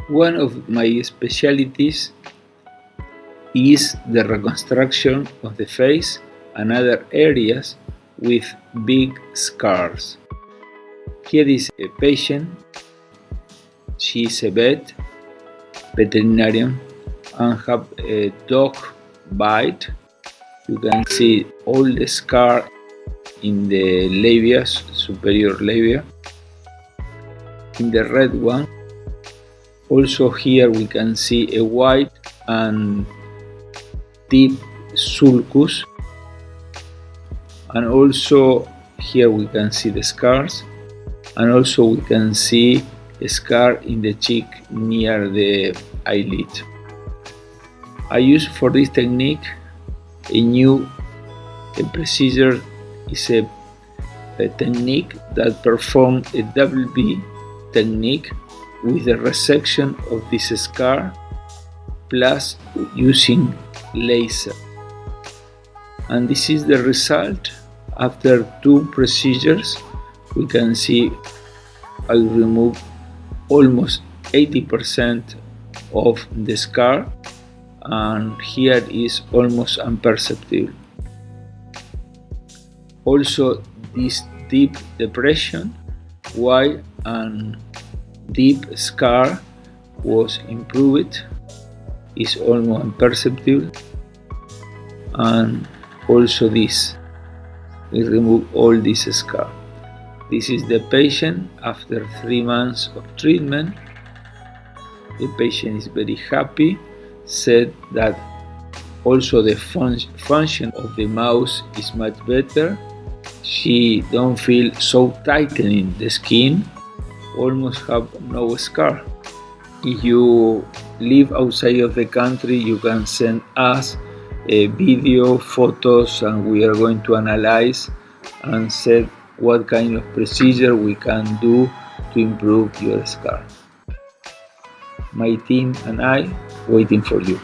One of my specialties is the reconstruction of the face and other areas with big scars. Here is a patient. She is a veterinarian and have a dog bite. You can see all the scar in the labia, superior labia. In the red one, also here we can see a white and deep sulcus, and also here we can see the scars, and also we can see a scar in the cheek near the eyelid. I use for this technique a procedure is a technique that performs a double V technique with the resection of this scar plus using laser. And this is the result. After 2 procedures, we can see I remove almost 80% of the scar, and here is almost imperceptible. Also, this deep depression, wide and deep scar was improved, is almost imperceptible, and also this, we remove all this scar. This is the patient after 3 months of treatment. The patient is very happy, said that also the function of the mouth is much better. She don't feel so tightening the skin, almost have no scar. If you live outside of the country, you can send us a video, photos, and we are going to analyze and say what kind of procedure we can do to improve your scar. My team and I waiting for you.